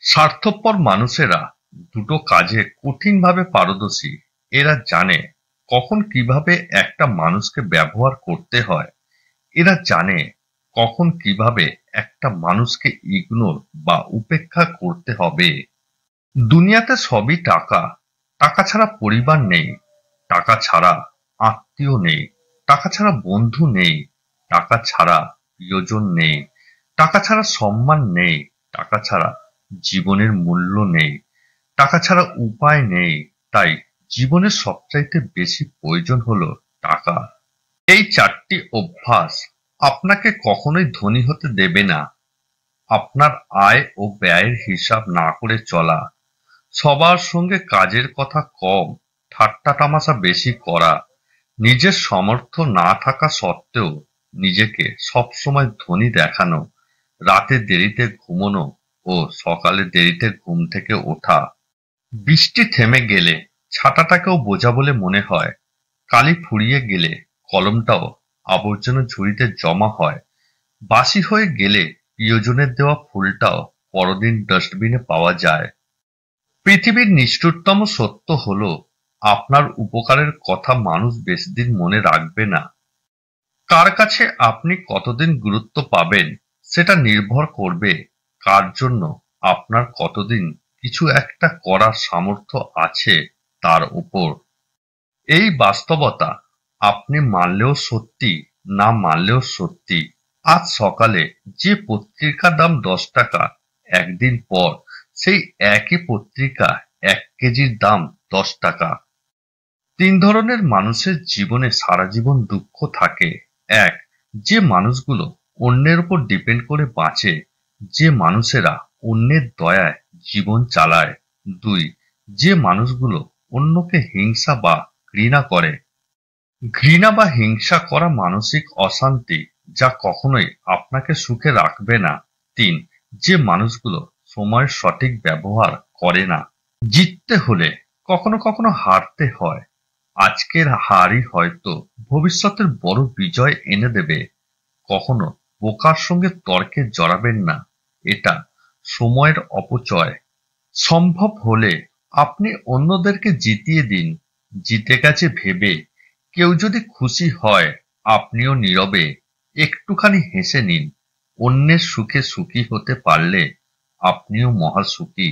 স্বার্থপর মানুষেরা দুটো কাজে কঠিনভাবে পারদর্শী। এরা জানে কখন কিভাবে একটা মানুষকে ব্যবহার করতে হয়। এরা জানে কখন কিভাবে একটা মানুষকে ইগনোর বা উপেক্ষা করতে হবে। দুনিয়াতে সবই টাকা। টাকা ছাড়া পরিবার নেই, টাকা ছাড়া আত্মীয় নেই, টাকা ছাড়া বন্ধু নেই, টাকা ছাড়া প্রিয়জন নেই, টাকা ছাড়া সম্মান নেই, টাকা ছাড়া জীবনের মূল্য নেই, টাকা ছাড়া উপায় নেই। তাই জীবনের সবচাইতে বেশি প্রয়োজন হলো টাকা। এই চারটি অভ্যাস আপনাকে কখনোই ধনী হতে দেবে না। আপনার আয় ও ব্যয়ের হিসাব না করে চলা, সবার সঙ্গে কাজের কথা কম, ঠাট্টা তামাশা বেশি করা, নিজের সামর্থ্য না থাকা সত্ত্বেও নিজেকে সবসময় ধনী দেখানো, রাতে দেরিতে ঘুমানো ও সকালে দেরিতে ঘুম থেকে ওঠা, বৃষ্টি থেমে গেলে ছাতাটাকেও বোঝা বলে মনে হয়, কালি ফুরিয়ে গেলে কলমটাও আবর্জনা ঝুড়িতে জমা হয়, বাসি হয়ে গেলে প্রিয়জনের দেওয়া ফুলটাও পরদিন ডাস্টবিনে পাওয়া যায়। পৃথিবীর নিষ্ঠুরতম সত্য হলো আপনার উপকারের কথা মানুষ বেশিদিন মনে রাখবে না। কার কাছে আপনি কতদিন গুরুত্ব পাবেন সেটা নির্ভর করবে কার জন্য আপনার কতদিন কিছু একটা করার সামর্থ্য আছে তার উপর। এই বাস্তবতা আপনি মানলেও সত্যি, না মানলেও সত্যি। আজ সকালে যে পত্রিকার দাম 10 টাকা, একদিন পর সেই একই পত্রিকা 1 কেজির দাম 10 টাকা। 3 ধরনের মানুষের জীবনে সারা জীবন দুঃখ থাকে। এক, যে মানুষগুলো অন্যের উপর ডিপেন্ড করে বাঁচে, যে মানুষেরা অন্যের দয়ায় জীবন চালায়। 2, যে মানুষগুলো অন্যকে হিংসা বা ঘৃণা করে। ঘৃণা বা হিংসা করা মানসিক অশান্তি, যা কখনোই আপনাকে সুখে রাখবে না। 3, যে মানুষগুলো সময়ের সঠিক ব্যবহার করে না। জিততে হলে কখনো কখনো হারতে হয়। আজকের হারই হয়তো ভবিষ্যতের বড় বিজয় এনে দেবে। কখনো বোকার সঙ্গে তর্কে জড়াবেন না, এটা সময়ের অপচয়। সম্ভব হলে আপনি অন্যদেরকে জিতিয়ে দিন, জিতে গেছে ভেবে। কেউ যদি খুশি হয়, আপনিও নীরবে একটুখানি হেসে নিন। অন্যের সুখে সুখী হতে পারলে আপনিও মহাসুখী।